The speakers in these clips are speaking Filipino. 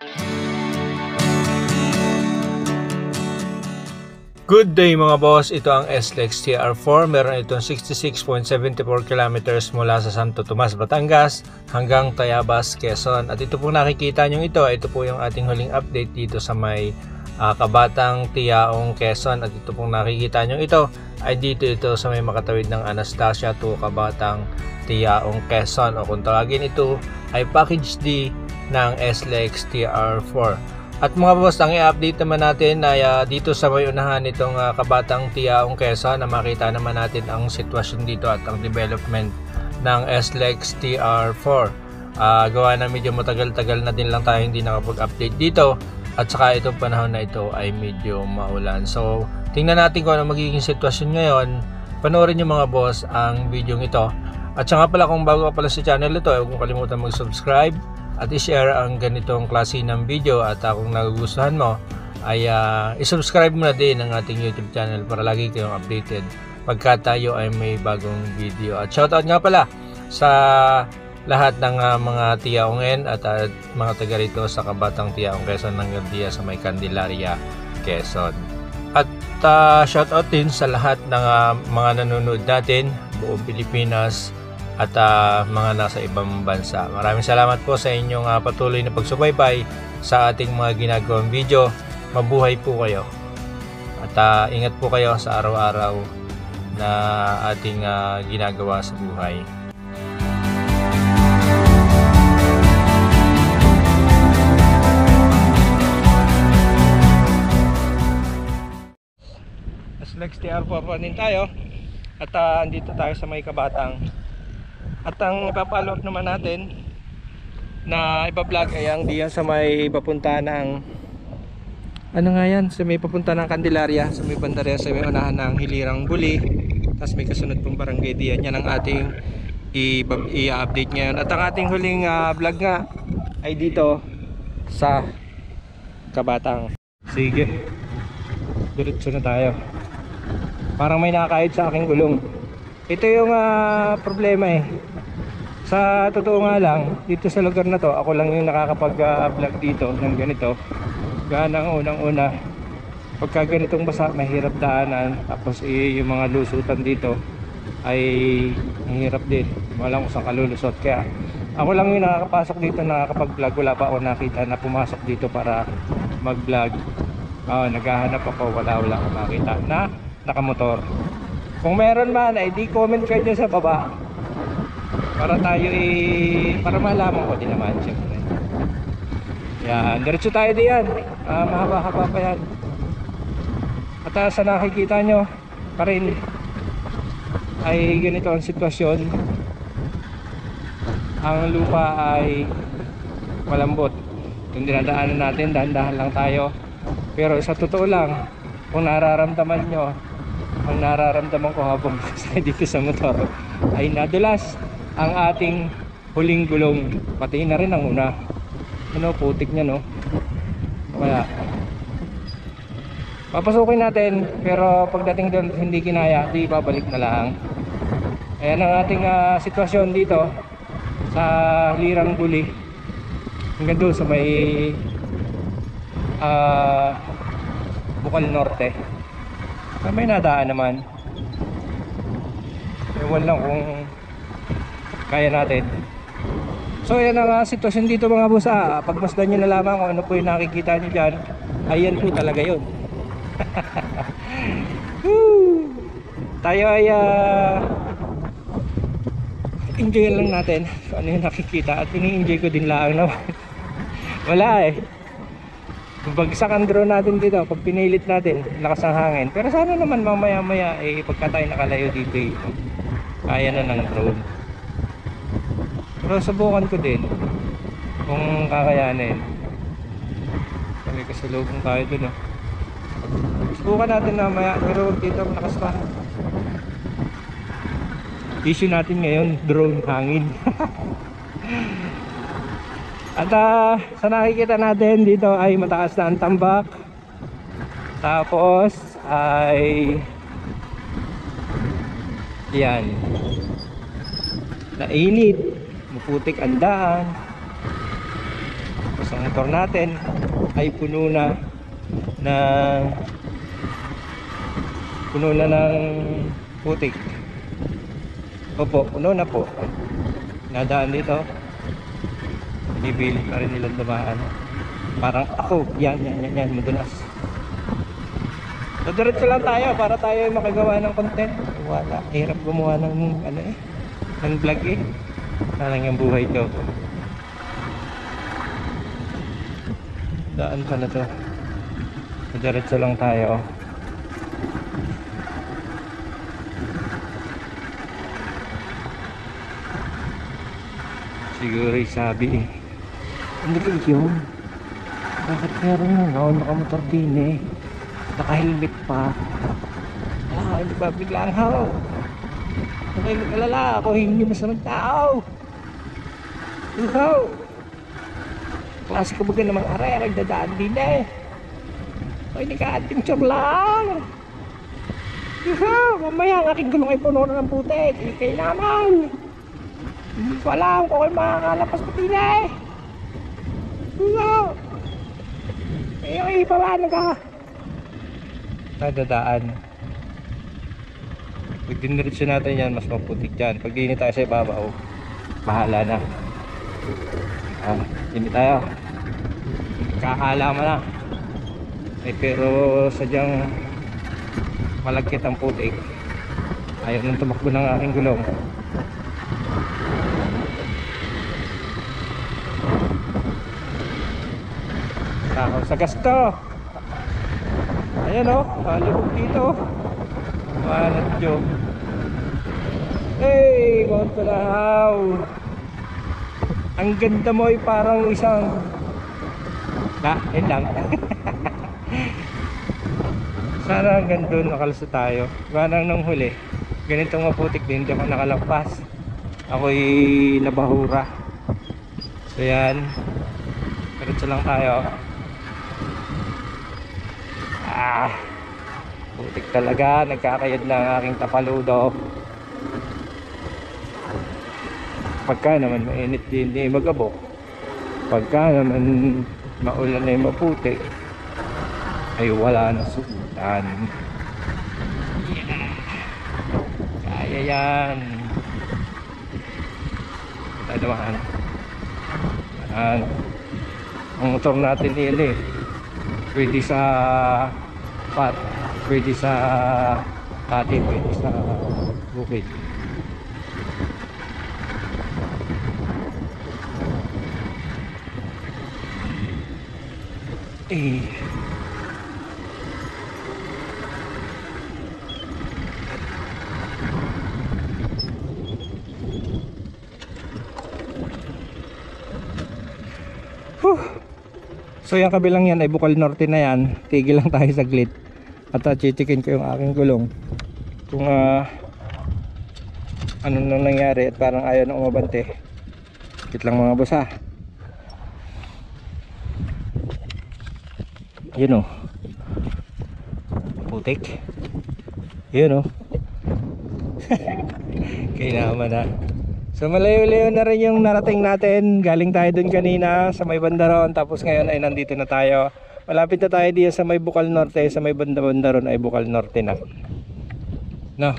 Good day mga boss, ito ang SLEX TR4. Meron itong 66.74 kilometers mula sa Santo Tomas, Batangas hanggang Tayabas, Quezon. At ito po nakikita nyo ito po yung ating huling update dito sa may Kabatang Tiyaong, Quezon. At ito pong nakikita nyo ito ay dito sa may makatawid ng Anastasia to Kabatang Tiyaong, Quezon. O kung tawagin ito ay Package D ng SLEX TR4. At mga boss, ang i-update naman natin ay dito sa may unahan itong Kabatang Tiyaong, Quezon, na makita naman natin ang sitwasyon dito at ang development ng SLEX TR4. Gawa na medyo matagal-tagal na din lang tayo hindi nakapag-update dito at saka itong panahon na ito ay medyo maulan. So, tingnan natin kung ano magiging sitwasyon ngayon. Panoorin nyo mga boss ang video ito. At saka pala kung bago ka pala sa channel ito, huwag mong kalimutan mag-subscribe at i-share ang ganitong klase ng video. At kung nagugustuhan mo ay i-subscribe mo na din ang ating YouTube channel para lagi kayong updated pagka tayo ay may bagong video. At shoutout nga pala sa lahat ng mga tiyaongen at mga taga rito sa Kabatang Tiyaong, Quezon ng Gandia sa may Candelaria, Quezon. At shoutout din sa lahat ng mga nanonood natin buong Pilipinas at mga nasa ibang bansa. Maraming salamat po sa inyong patuloy na pagsubaybay sa ating mga ginagawang video. Mabuhay po kayo at ingat po kayo sa araw-araw na ating ginagawa sa buhay. SLEX TR4 pa din tayo at andito tayo sa may Kabatang. At ang ipapollow up naman natin na ipa-vlog ay ang diyan sa may papunta ng sa may papunta ng Candelaria, sa may bandarya, sa may unahan ng Hilirang Buli. Tapos may kasunod pong barangay diyan. Yan ang ating i-update ngayon. At ang ating huling vlog nga ay dito sa Kabatang. Sige, diretso na tayo. Parang may nakakahit sa aking gulong. Ito yung problema Sa totoo nga lang, dito sa lugar na to, ako lang yung nakakapag-vlog dito ng ganito. Ganang unang-una, pagka ganitong basa, mahirap daanan. Tapos yung mga lusutan dito ay mahirap din. Walang kusang kalulusot. Kaya ako lang yung nakakapasok dito, nakakapag-vlog. Wala pa ako nakita na pumasok dito para mag-vlog. Naghahanap ako, wala ako makita na nakamotor. Kung meron man, ay di comment kayo dyan sa baba para tayo para malaman ko din naman siyempre. Yan, diretso tayo diyan. Mahaba-haba pa yan. At sa nakikita nyo pa rin ay ganito ang sitwasyon. Ang lupa ay malambot. Kung dinadaanan natin, dahan-dahan lang tayo. Pero sa totoo lang, kung nararamdaman nyo, ang nararamdaman ko habang dito sa motor ay nadulas ang ating huling gulong, pati na rin ang una. Putik niya, no? Kaya papasukin natin, pero pagdating doon hindi kinaya, di babalik na lang. Ayan ang ating sitwasyon dito sa Hilirang Buli hanggang doon sa may Bukal Norte. May nadaan naman. Ewan lang kung kaya natin. So yan ang sitwasyon dito mga boss. Pagmasdan nyo na lamang kung ano po yung nakikita nyo dyan. Ayan po talaga yun. Tayo ay enjoy lang natin kung ano yung nakikita. At ini-enjoy ko din lang naman. Wala bagsak ang drone natin dito pag pinilit natin, lakas ng hangin. Pero sana naman mamaya maya pagka tayo nakalayo dito kaya na ng drone. Pero subukan ko din kung kakayanin. May kasalubong tayo dun subukan natin mamaya, pero dito malakas pa. Issue natin ngayon, drone, hangin. At sa nakikita natin dito ay mataas na ang tambak. Tapos ay yan, nainit, maputik ang daan. Tapos ang ito motor natin ay puno na ng putik. Opo, puno na po. Nadaan dito, binibilit pa rin nilang dumaan. Parang ako, yan, madulas. So diretso lang tayo para tayo makagawa ng content. Wala, hirap gumawa ng ng vlog eh. Parang yung buhay ko. Daan pa na to. So diretso lang tayo. Siguro sabi eh, ano ba yun? Bakit meron na nakamotor din eh, naka-helmet pa. Hindi ba biglang haw? Okay, mag-alala ako, hindi masamang tao. Uhaw, klase ka baga namang aray dadaan din eh. Ay, naka-adventure lang. Uhaw, mamaya ang aking gulong ay puno na ng putik. Ikay naman, hindi ko alam kung kayo makakalapas pati na eh. Uhaw, ay paano ka? Nadadaan. Pag diniretso natin yan, mas maputik dyan. Pag dini tayo sa ibabaw, bahala na. Dini tayo, kakalaman na eh, pero sadyang malagkit ang putik. Ayaw nang tumakbo ng aking gulong. Takaw sa gasto. Ayan o, palibog dito. Manat joke. Hey, kontolahaw. Ang ganda mo ay parang isang yun lang. Sana hanggang doon nakalasa tayo. Ganang nung huli, ganitong maputik din, hindi ako nakalampas. Ako'y nabahura. So yan, diretso lang tayo. Putik talaga, nagkakayod na ang aking tapaludo. Pagka naman mainit din di magabok, pagka naman maulan na yung maputik, ay wala na sutan. Kaya yan. Tayo naman ang motor natin nila eh, pwede sa pat, pwede sa pati, pwede sa bukid. So yung kabilang yan ay Bukal Norte na yan. Tigil lang tayo saglit at chichikin ko yung aking gulong kung ano nang nangyari at parang ayaw na umabante. Kit lang mga boss ha. Yun o, putik. Yun o. Kaya naman ha. So malayo-layo na rin yung narating natin. Galing tayo dun kanina sa may banda ron, tapos ngayon ay nandito na tayo. Malapit na tayo dito sa may Bukal Norte. Sa may banda-banda ron ay Bukal Norte na. No.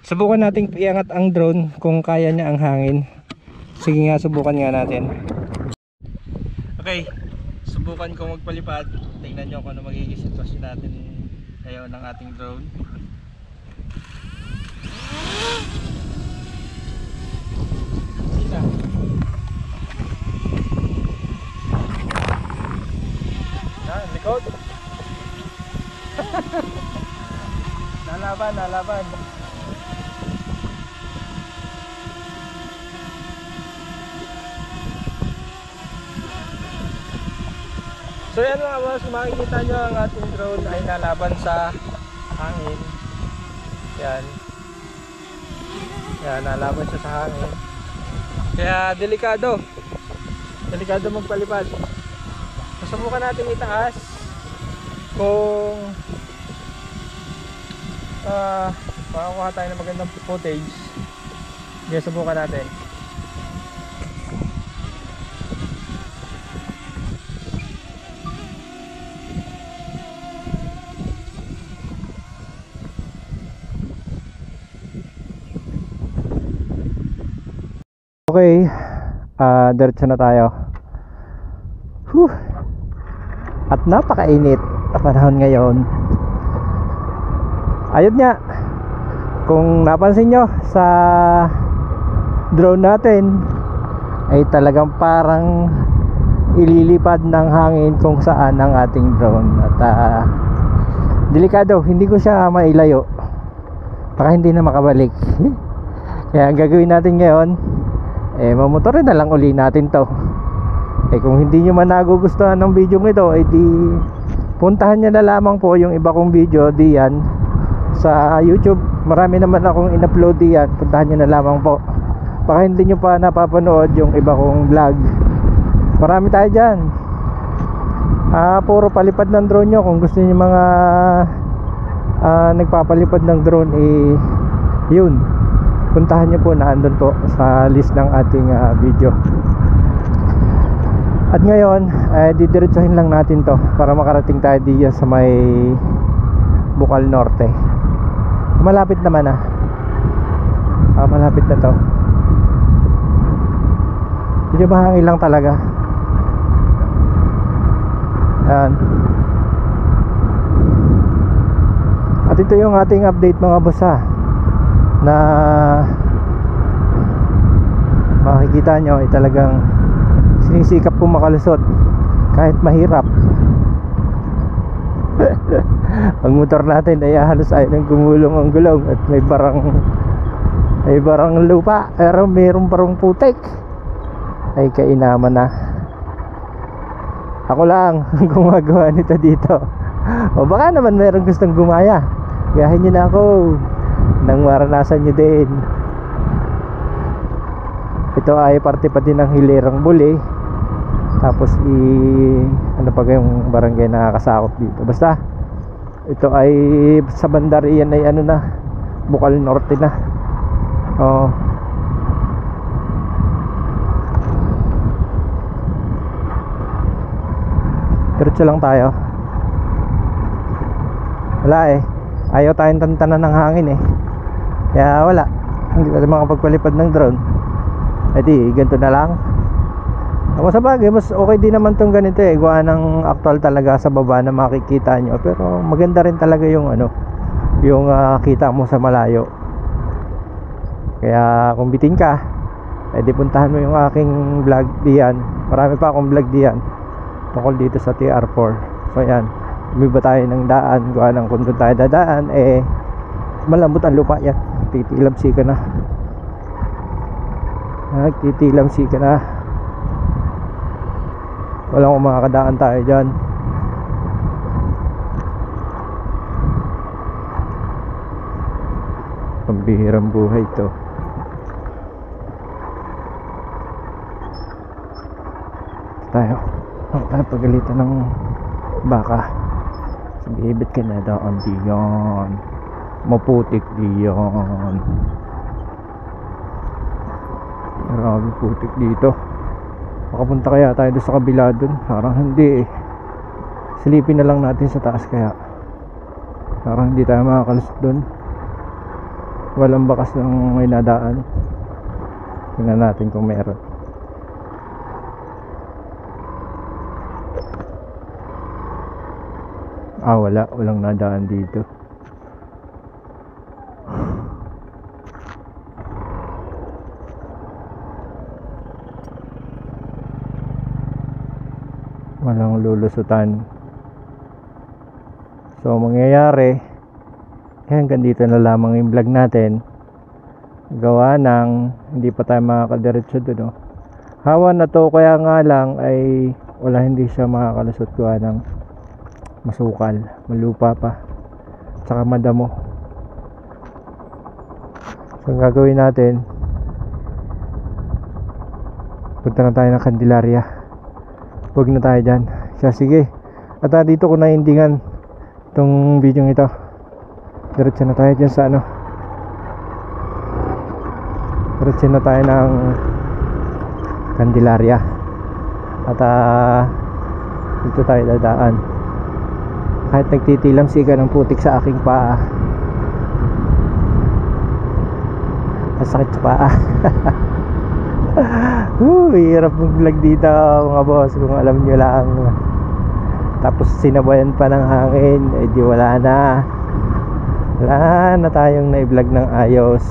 Subukan nating iangat ang drone kung kaya niya ang hangin. Sige nga, subukan nga natin. Okay, subukan ko magpalipad. Tingnan nyo kung ano magiging sitwasyon natin ngayon ng ating drone. Likod. Nalaban. So yan mga boss, makikita nyo ang ating drone ay nalaban sa hangin. Yan, nalaban siya sa hangin. Kaya delikado magpalipad. Subukan natin itaas kung makakuha tayo ng magandang footage. Sige, subukan natin. Okay, diretso na tayo. Whew. At napakainit na panahon ngayon. Ayun nga, kung napansin nyo sa drone natin ay talagang parang ililipad ng hangin kung saan ang ating drone. At delikado, hindi ko siya mailayo, baka hindi na makabalik. Kaya ang gagawin natin ngayon, mamotorin na lang uli natin to. Kung hindi nyo man nagugustuhan ng video nito, di puntahan nyo na lamang po yung iba kong video diyan sa YouTube. Marami naman akong in-upload diyan, puntahan nyo na lamang po. Baka hindi nyo pa napapanood yung iba kong vlog, marami tayo dyan. Puro palipad ng drone nyo. Kung gusto nyo mga nagpapalipad ng drone, yun, puntahan nyo po, naandun po sa list ng ating video. At ngayon, didiretsuhin lang natin to para makarating tayo diyan sa may Bukal Norte. Malapit naman malapit na to. Hindi mahangin lang talaga. Ayan. At ito yung ating update mga boss, na makikita nyo ay talagang sinisikap kong makalusot kahit mahirap. Ang motor natin ay halos ay nang gumulong ang gulong at may barang lupa, pero mayroong parang putik. Ay kainaman na. Ako lang gumagawa nito dito. O baka naman mayroong gustong gumaya, gayahin nyo na ako nang maranasan nyo din. Ito ay parte pa din ng Hilirang Buli. Tapos ano pa yung barangay na nakakasakop dito. Basta ito ay sa bandar, iyan ay ano na, Bukal Norte na. Diretso lang tayo. Wala ayaw tayong tantanan ng hangin kaya wala, hindi tayo makapagpalipad ng drone. Di ganito na lang. Ako sa bagay, mas okay din naman tong ganito gawa ng actual talaga sa baba na makikita nyo. Pero maganda rin talaga yung yung kita mo sa malayo. Kaya kung bitin ka, di puntahan mo yung aking vlog diyan. Marami pa akong vlog diyan tungkol dito sa TR4. So yan, umiba tayo ng daan, gawa ng kung doon tayo dadaan, malambot ang lupa yan. Titilamsi ka na. Titilamsi ka na. Walang makakadaan tayo dyan. Pambihirang buhay to. Tayo pagalitan ng baka. Bibit ka na doon diyon. Maputik diyon. Marami putik dito. Makapunta kaya tayo doon sa kabila doon? Parang hindi silipin na lang natin sa taas, kaya parang hindi tayo makakalusot doon. Walang bakas ng may nadaan. Tingnan natin kung meron. Walang nadaan dito. Walang lulusutan. So mangyayari, hanggang dito na lamang yung vlog natin. Gawa ng hindi pa tayo makakadiretso doon. Hawa na to, kaya nga lang ay hindi siya makakalusot gawa ng masukal, malupa pa, tsaka madamo. So ang gagawin natin, punta na tayo ng Candelaria. Huwag na tayo dyan. Sige. At dito ko naindingan itong video ito. Diretso na tayo dyan sa diretso na tayo ng Candelaria. At dito tayo dadaan. Kahit nagtitilamsi ka ng putik sa aking paa, masakit sa paa. Hirap mag-vlog dito mga boss, kung alam nyo lang. Tapos sinabayan pa ng hangin, di wala na tayong na-vlog ng ayos.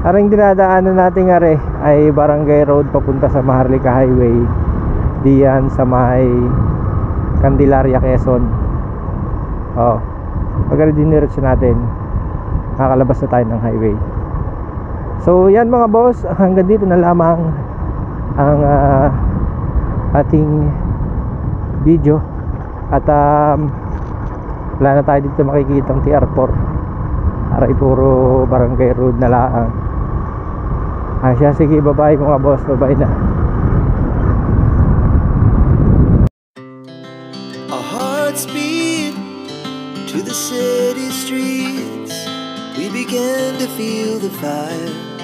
Aring dinadaanan natin ay Barangay Road papunta sa Maharlika Highway, diyan sa may Candelaria, Quezon. Pag diniretso natin, kakalabas na tayo ng highway. So yan mga boss, hanggang dito na lamang ang ating video. At wala na tayo dito makikitang TR4, aray puro Barangay Road na lang. Sige, bye mga boss, bye na. Our hearts beat to the city streets. We began to feel the fire.